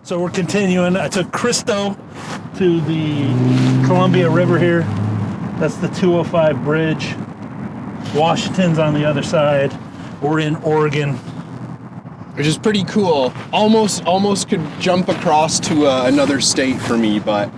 So we're continuing. I took Kristo to the Columbia River here. That's the 205 bridge. Washington's on the other side. We're in Oregon. Which is pretty cool. Almost could jump across to another state for me, but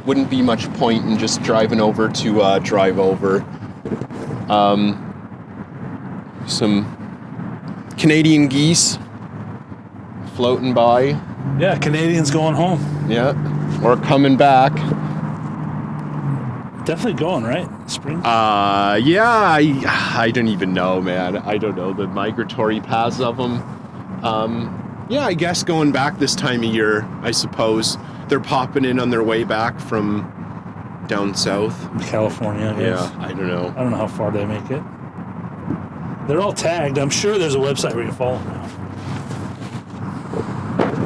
wouldn't be much point in just driving over to drive over. Some Canadian geese floating by. Yeah, Canadians going home. Yeah, or coming back. Definitely going, right? Spring? Yeah, I don't even know, man. I don't know the migratory paths of them. Yeah, I guess going back this time of year, I suppose. They're popping in on their way back from down south. California, I guess. Yeah, I don't know. I don't know how far they make it. They're all tagged. I'm sure there's a website where you can follow them now.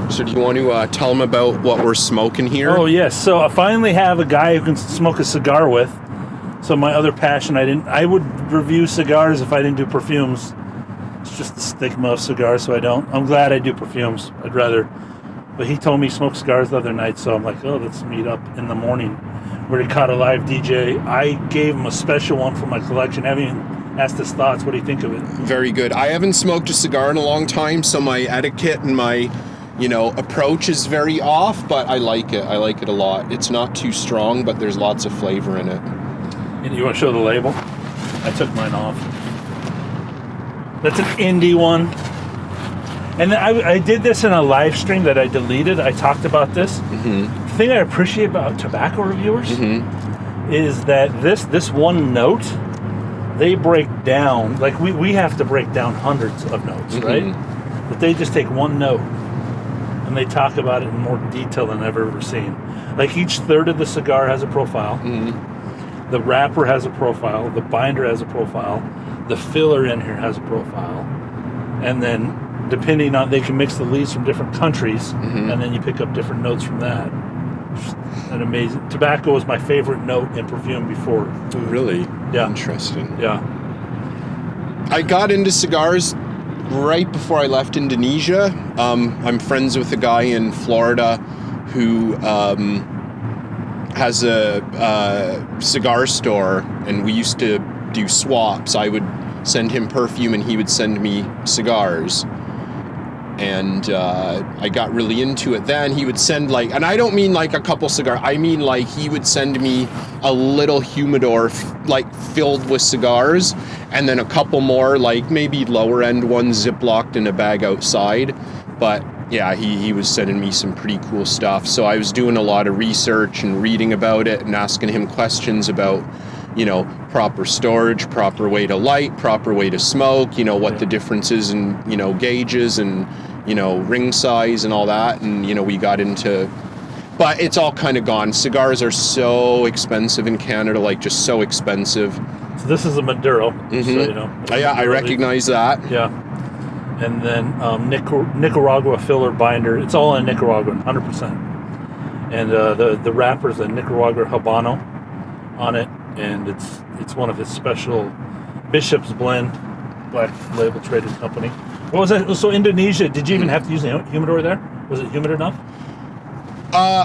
So do you want to tell them about what we're smoking here? Oh, yes. So I finally have a guy who can smoke a cigar with. So my other passion, I would review cigars if I didn't do perfumes. It's just the stigma of cigars, so I don't. I'm glad I do perfumes. I'd rather. But he told me he smoked cigars the other night, so I'm like, oh, let's meet up in the morning. Where he caught a live DJ. I gave him a special one for my collection. I haven't even asked his thoughts. What do you think of it? Very good. I haven't smoked a cigar in a long time, so my etiquette and my approach is very off, but I like it. I like it a lot. It's not too strong, but there's lots of flavor in it. And you want to show the label? I took mine off. That's an indie one. And I did this in a live stream that I deleted. I talked about this. Mm-hmm. The thing I appreciate about tobacco reviewers is that this one note, they break down, like we have to break down hundreds of notes, right? But they just take one note and they talk about it in more detail than I've ever seen. Like each third of the cigar has a profile. The wrapper has a profile. The binder has a profile. The filler in here has a profile. And then depending on, they can mix the leaves from different countries, and then you pick up different notes from that. An amazing. Tobacco was my favorite note in perfume before. Really? Yeah. Interesting. Yeah. I got into cigars right before I left Indonesia. I'm friends with a guy in Florida who has a cigar store, and we used to do swaps. I would send him perfume and he would send me cigars. And I got really into it then. He would send and I don't mean like a couple cigars, I mean like he would send me a little humidor filled with cigars, and then a couple more maybe lower end ones ziplocked in a bag outside. But yeah, he was sending me some pretty cool stuff. So I was doing a lot of research and reading about it and asking him questions about, proper storage, proper way to light, proper way to smoke, what the difference is in, gauges and, ring size and all that. And, we got into, but it's all kind of gone. Cigars are so expensive in Canada, just so expensive. So this is a Maduro, so you know. Yeah, I recognize that. Yeah. And then Nicaragua filler binder. It's all in Nicaraguan, 100%. And the wrapper's a Nicaragua Habano on it, and it's one of his special Bishop's Blend, Black Label Traded Company. What was that? So Indonesia, did you even have to use a humidor there? Was it humid enough?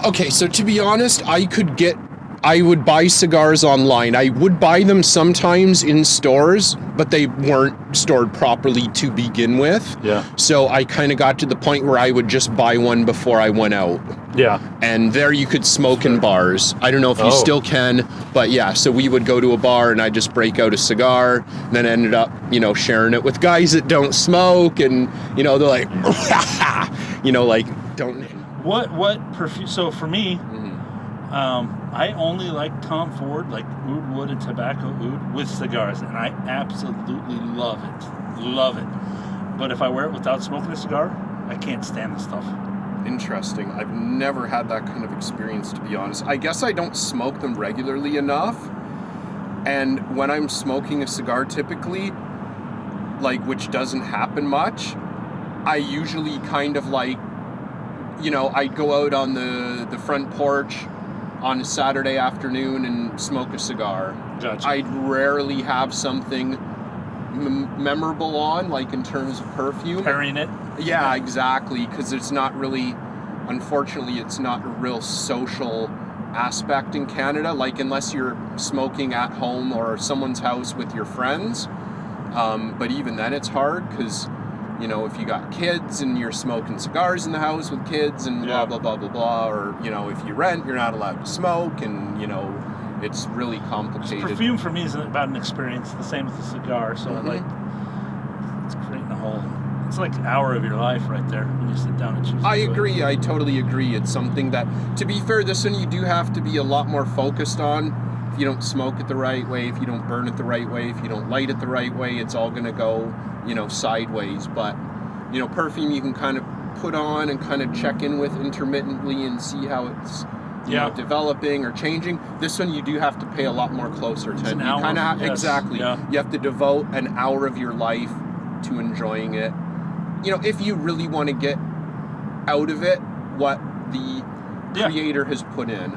Okay, so to be honest, I would buy cigars online. I would buy them sometimes in stores, but they weren't stored properly to begin with. Yeah. So I kind of got to the point where I would just buy one before I went out. Yeah. And there you could smoke in bars. I don't know if you still can, but yeah, so we would go to a bar and I'd just break out a cigar, and then ended up, sharing it with guys that don't smoke, and, they're like, don't. What perfume? So for me, I only like Tom Ford, oud wood and tobacco oud with cigars, and I absolutely love it. Love it. But if I wear it without smoking a cigar, I can't stand the stuff. Interesting. I've never had that kind of experience, to be honest. I guess I don't smoke them regularly enough. And when I'm smoking a cigar, typically, which doesn't happen much, I usually kind of I go out on the front porch on a Saturday afternoon and smoke a cigar. Gotcha. I'd rarely have something memorable on, in terms of perfume. Pairing it? Yeah, exactly, because it's not really unfortunately, it's not a real social aspect in Canada. Like, unless you're smoking at home or someone's house with your friends. But even then, it's hard because, you know, if you got kids and you're smoking cigars in the house with kids and blah, blah, blah, blah, blah, or, you know, if you rent, you're not allowed to smoke, and, you know, it's really complicated. Perfume for me is about an experience, the same as a cigar. So I like, it's creating a whole, it's like an hour of your life right there when you sit down and choose. I agree. I totally agree. It's something that, to be fair, this one you do have to be a lot more focused on. If you don't smoke it the right way, if you don't burn it the right way, if you don't light it the right way, it's all going to go, you know, sideways. But, you know, perfume you can kind of put on and kind of check in with intermittently and see how it's, you know, developing or changing. This one you do have to pay a lot more closer attention. You kind of exactly. Yeah. You have to devote an hour of your life to enjoying it. You know, if you really want to get out of it what the creator has put in.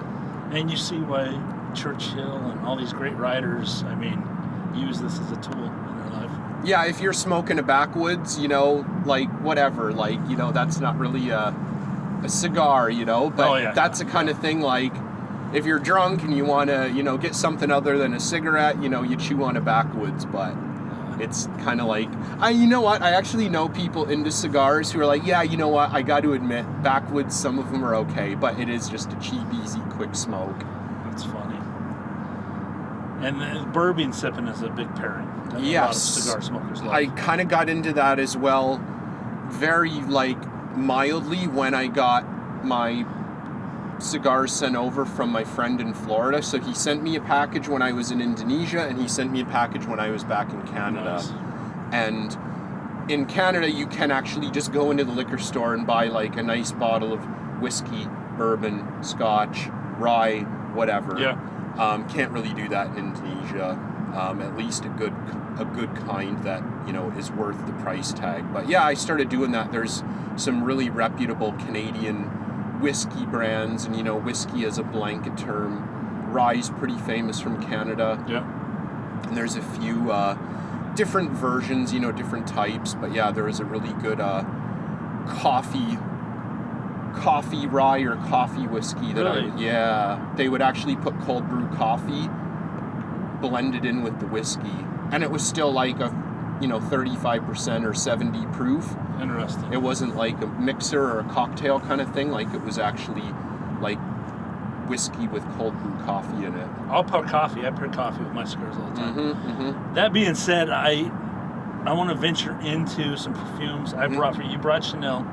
And you see why Churchill and all these great writers, I mean, use this as a tool in their life. Yeah, if you're smoking a backwoods, you know, like, whatever, like, you know, that's not really a cigar, you know, but that's the kind of thing, like, if you're drunk and you want to, you know, get something other than a cigarette, you know, you chew on a backwoods, but it's kind of like, you know what, I actually know people into cigars who are like, yeah, you know what, I got to admit, backwoods, some of them are okay, but it is just a cheap, easy, quick smoke. That's funny. And bourbon sipping is a big pairing. A lot of cigar smokers love. I kind of got into that as well, very, like, mildly when I got my cigars sent over from my friend in Florida. So he sent me a package when I was in Indonesia, and he sent me a package when I was back in Canada. Nice. And in Canada, you can actually just go into the liquor store and buy, like, a nice bottle of whiskey, bourbon, scotch, rye, whatever. Yeah. Can't really do that in Indonesia. At least a good kind that, you know, is worth the price tag. But yeah, I started doing that. There's some really reputable Canadian whiskey brands, and, you know, whiskey as a blanket term. Rye's pretty famous from Canada. Yeah. And there's a few different versions, you know, different types. But yeah, there is a really good coffee rye or coffee whiskey that they would actually put cold brew coffee blended in with the whiskey, and it was still like a, you know, 35% or 70 proof. Interesting. It wasn't like a mixer or a cocktail kind of thing. Like, it was actually like whiskey with cold brew coffee in it. I'll put coffee. I pair coffee with my cigars all the time. That being said, I want to venture into some perfumes. I brought for you. You brought Chanel.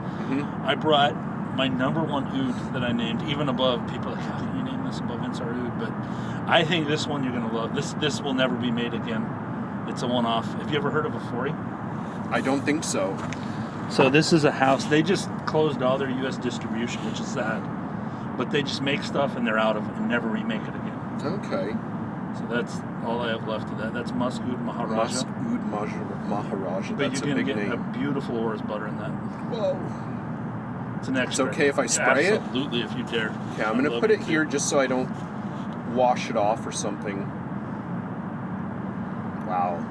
I brought my number one oud that I named, even above people like, how can you name this above Insar Oud? But I think this one you're going to love. This will never be made again. It's a one-off. Have you ever heard of Afori? I don't think so. So this is a house. They just closed all their U.S. distribution, which is sad. But they just make stuff and they're out of it and never remake it again. Okay. So that's all I have left of that. That's Musk Oud Maharaja. Musk Oud Maharaja. But That's you're a big get name. a beautiful orris butter in that. Whoa. It's an extra. It's okay if I spray it? Absolutely, if you dare. Okay, I'm going to put it here just so I don't wash it off or something. Wow.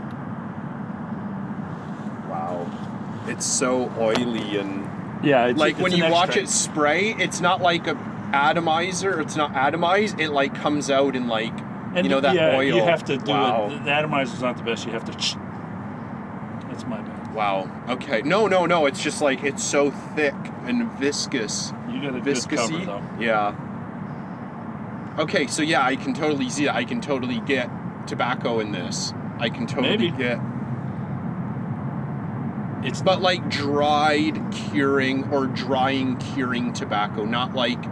It's so oily and... Yeah, like, when you watch it spray, it's not like a atomizer. It's not atomized. It, like, comes out in, like, you know, that oil. You have to do it. The atomizer's not the best. You have to... That's my bad. Wow. Okay. No. It's just, like, it's so thick and viscous. You got a good cover, though. Yeah. Okay, so yeah, I can totally see it. I can totally get tobacco in this. I can totally get... But like dried curing or drying curing tobacco, not like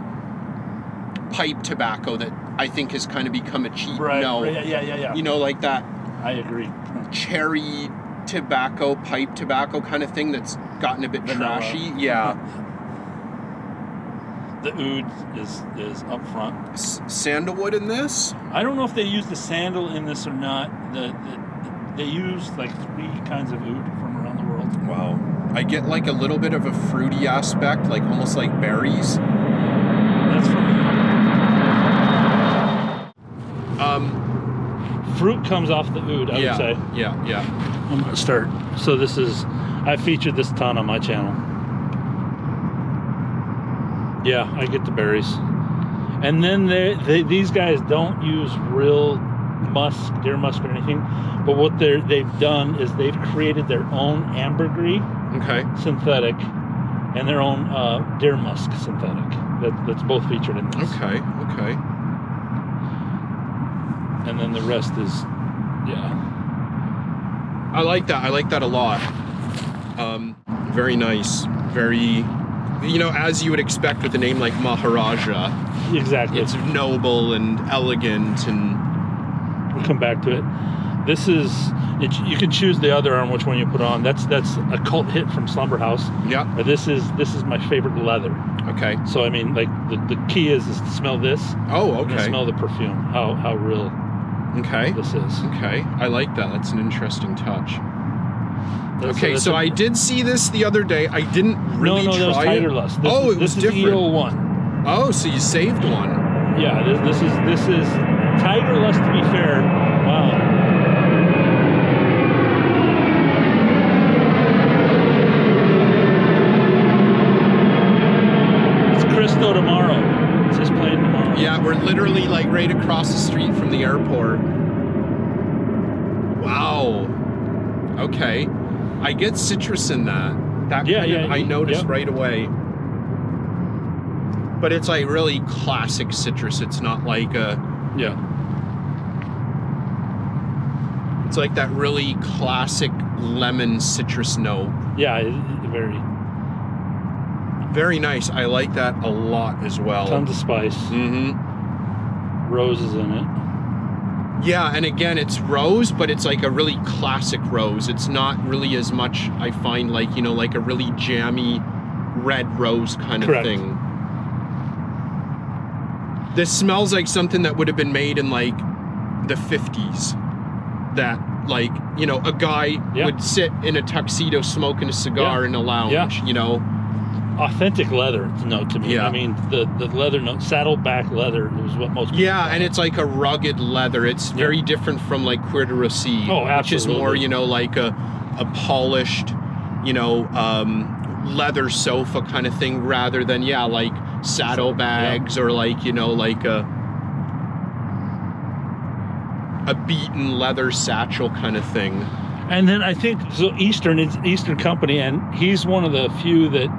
pipe tobacco that I think has kind of become a cheap. Right. No. Yeah. You know, like that. I agree. Cherry tobacco, pipe tobacco kind of thing that's gotten a bit trashy. Yeah. The oud is up front. Sandalwood in this? I don't know if they use the sandal in this or not. They use like 3 kinds of oud from around the world. Wow. I get like a little bit of a fruity aspect, like almost like berries. That's from fruit comes off the oud, I would say. Yeah. I'm going to start. So I featured this ton on my channel. Yeah, I get the berries. And then these guys don't use real musk, deer musk or anything, but what they've done is they've created their own ambergris synthetic and their own deer musk synthetic. That's both featured in this. Okay. And then the rest is, yeah. I like that. I like that a lot. Very nice. Very, as you would expect with a name like Maharaja. Exactly. It's noble and elegant, and we'll come back to it. This is, you can choose the other arm, which one you put on. That's a cult hit from Slumber House. Yeah. But this is my favorite leather. Okay. So I mean, like the key is to smell this. Oh, okay. And smell the perfume. How real. Okay. This is. Okay. I like that. That's an interesting touch. So I did see this the other day. I didn't really try that was Tiger Lust. It was different. This is EO1. Oh, so you saved one. Yeah, this is Tiger Lust, to be fair. Wow. It's Kristo tomorrow. It's his plane tomorrow. Yeah, we're literally like right across the street from the airport. Wow. Okay. I get citrus in that. I noticed right away. But it's like really classic citrus. It's not like a... Yeah. It's like that really classic lemon citrus note. Yeah, very... Very nice. I like that a lot as well. Tons of spice. Mm-hmm. Roses in it. Yeah, and again, it's rose, but it's like a really classic rose. It's not really as much, I find, like, like a really jammy red rose kind of thing. This smells like something that would have been made in, like, the 50s. That, like, a guy would sit in a tuxedo smoking a cigar in a lounge, Authentic leather note to me. Yeah. I mean, the leather note, saddleback leather is what most people call and it. it's like a rugged leather. It's very different from like Cuir de Rossi, which is more, like a polished, leather sofa kind of thing, rather than like saddlebags or like like a beaten leather satchel kind of thing. And then I think it's Eastern Company, and he's one of the few that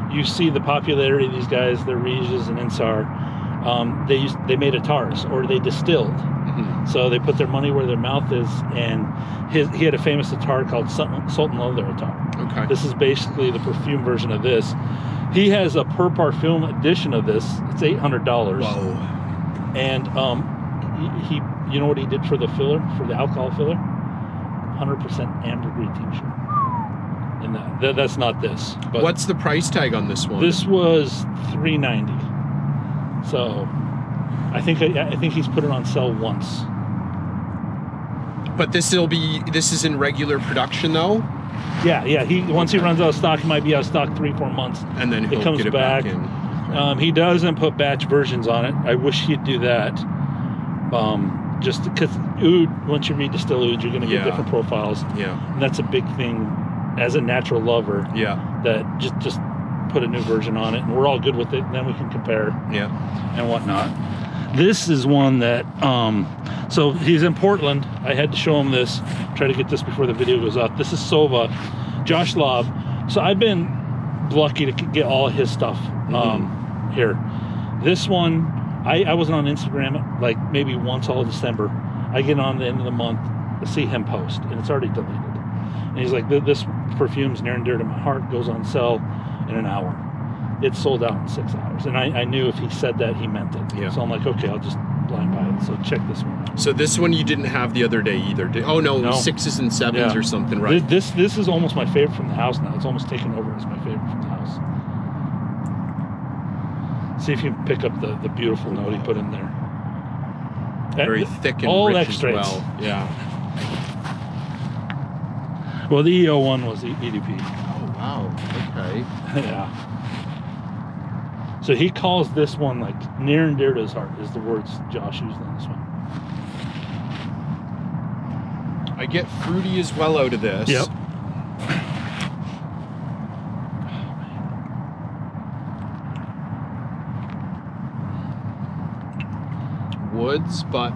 you see the popularity of these guys, the Reges and Insar. They made atars, or they distilled. Mm-hmm. So they put their money where their mouth is, and he had a famous attar called Sultan Leather Attar. Okay. This is basically the perfume version of this. He has a per parfum edition of this. It's $800. Whoa. And he you know what he did for the filler, for the alcohol filler? 100% ambergris tincture. And that's not this. But what's the price tag on this one? This was $390. So I think he's put it on sale once. But this is in regular production though? Yeah. Once he runs out of stock, he might be out of stock 3-4 months. And then it comes back in. Okay. He doesn't put batch versions on it. I wish he'd do that. Just because oud, once you redistill oud, you're going to get different profiles. Yeah. And that's a big thing as a natural lover. Yeah. That just put a new version on it, and we're all good with it, and then we can compare. Yeah. And whatnot. This is one that, so he's in Portland. I had to show him this, try to get this before the video goes up. This is Sova, Josh Lobb. So I've been lucky to get all his stuff here. This one, I wasn't on Instagram like maybe once all of December. I get on the end of the month to see him post, and it's already deleted. And he's like, this perfume's near and dear to my heart, goes on sale in an hour. It's sold out in 6 hours. And I knew if he said that, he meant it. Yeah. So I'm like, okay, I'll just blind buy it. So check this one out. So this one you didn't have the other day either, did? Oh, no, 6s and 7s or something, right? This is almost my favorite from the house now. It's almost taken over as my favorite from the house. See if you can pick up the beautiful note he put in there. Very thick and all rich extracts. as well. Yeah. Well, the EO1 was the EDP. Oh, wow. Okay. Yeah. So he calls this one like near and dear to his heart, is the words Josh used on this one. I get fruity as well out of this. Yep. woods, but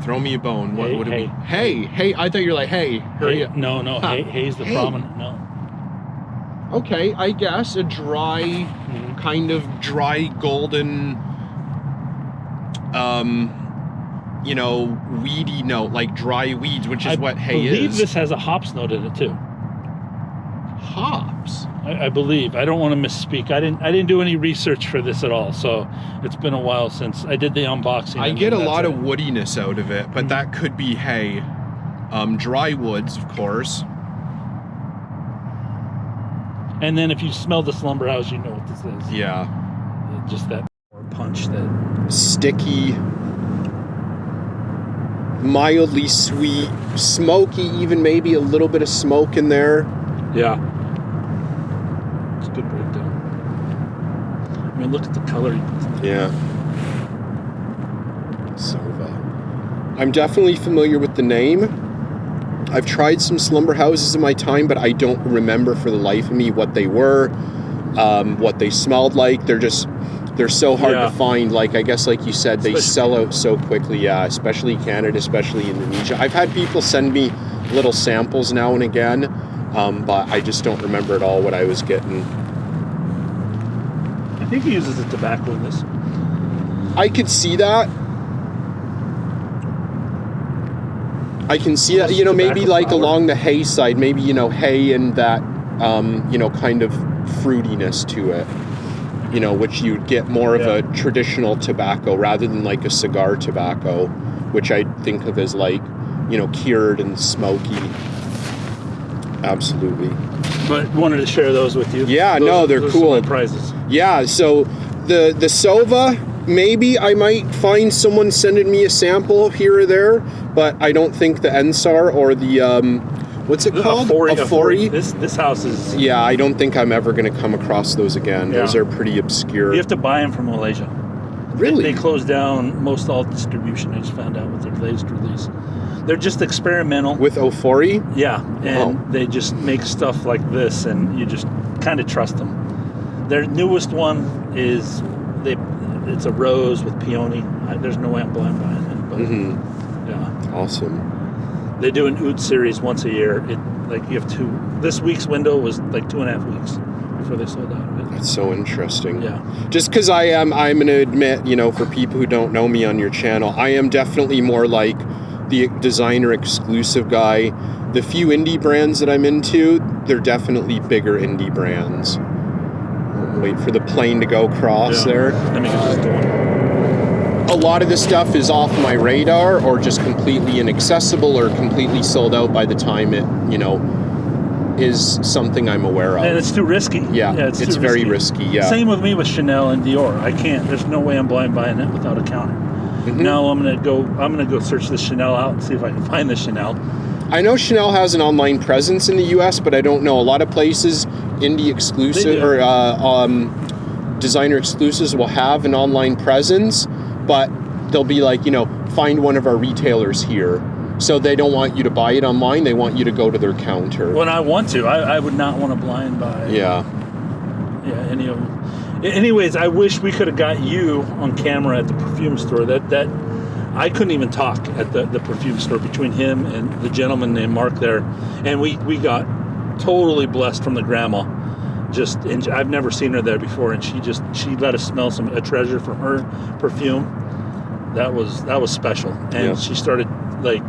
throw me a bone. What would it be? Hey, I thought you were like, hey, hurry up. No, hay's the prominent, no. Okay, I guess a dry, kind of dry golden, you know, weedy note, like dry weeds, which is what hay is. I believe this has a hops note in it too. Hops? I believe. I don't want to misspeak. I didn't do any research for this at all, so it's been a while since I did the unboxing. I get a lot of woodiness out of it, but that could be hay. Dry woods, of course. And then if you smell the slumber house, you know what this is. Yeah. Just that punch that... Sticky, mildly sweet, smoky, even maybe a little bit of smoke in there. Yeah. It's a good breakdown. I mean, look at the color he puts in there. Yeah. Sova. I'm definitely familiar with the name. I've tried some slumber houses in my time, but I don't remember for the life of me what they were, what they smelled like. They're so hard to find. Like, I guess, like you said, they sell out so quickly. Yeah, especially Canada, especially Indonesia. I've had people send me little samples now and again, but I just don't remember at all what I was getting. I think he uses the tobacco in this. I could see that. I can see that, you know, maybe like along the hay side, maybe, you know, hay and that, you know, kind of fruitiness to it, you know, which you'd get more of a traditional tobacco rather than like a cigar tobacco, which I think of as like, you know, cured and smoky. Absolutely. But wanted to share those with you. Yeah, they're cool. Are my prizes. Yeah, so the Sova, maybe I might find someone sending me a sample here or there, but I don't think the Ensar or the, what's it called? Afori. This house is... Yeah, I don't think I'm ever going to come across those again. Yeah. Those are pretty obscure. You have to buy them from Malaysia. Really? They closed down most all distribution, I just found out with their latest release. They're just experimental. With Ofori? Yeah, and they just make stuff like this, and you just kind of trust them. Their newest one is... It's a rose with peony. There's no way I'm blind buying it, but yeah, awesome. They do an oud series once a year. You have two. This week's window was like 2.5 weeks before they sold out of it. That's so interesting. Yeah. Just because I'm going to admit, you know, for people who don't know me on your channel, I am definitely more like the designer exclusive guy. The few indie brands that I'm into, they're definitely bigger indie brands. Wait for the plane to go across there. Let me get this going. A lot of this stuff is off my radar or just completely inaccessible or completely sold out by the time it, you know, is something I'm aware of. And it's too risky. Yeah, it's very risky. Yeah. Same with me with Chanel and Dior. I can't. There's no way I'm blind buying it without a counter. Now I'm gonna go search the Chanel out and see if I can find the Chanel. I know Chanel has an online presence in the U.S., but I don't know. A lot of places, indie exclusive or designer exclusives will have an online presence, but they'll be like, you know, find one of our retailers here. So they don't want you to buy it online. They want you to go to their counter. When I want to, I would not want to blind buy. Yeah, any of them. Anyways, I wish we could have got you on camera at the perfume store. That I couldn't even talk at the perfume store between him and the gentleman named Mark there, and we got totally blessed from the grandma. And I've never seen her there before, and she let us smell a treasure from her perfume. That was special, and she started like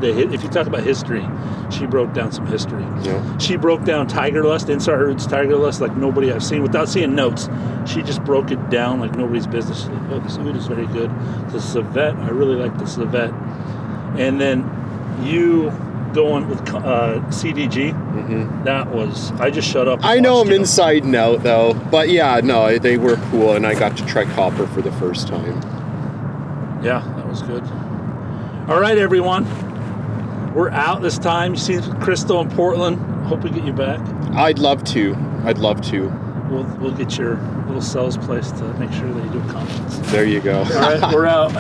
if you talk about history, she broke down some history. Yeah. She broke down Tiger Lust, Insar Oud's Tiger Lust, like nobody I've seen without seeing notes. She just broke it down like nobody's business. She's like, oh, this oud is very good. The Civet, I really like the Civet. And then you going with CDG, that was, I just shut up. I know them inside and out though, but yeah, no, they were cool, and I got to try copper for the first time. Yeah, that was good. All right, everyone. We're out this time. You see Kristo in Portland. Hope we get you back. I'd love to. We'll get your little sales place to make sure that you do conference. There you go. All right, we're out.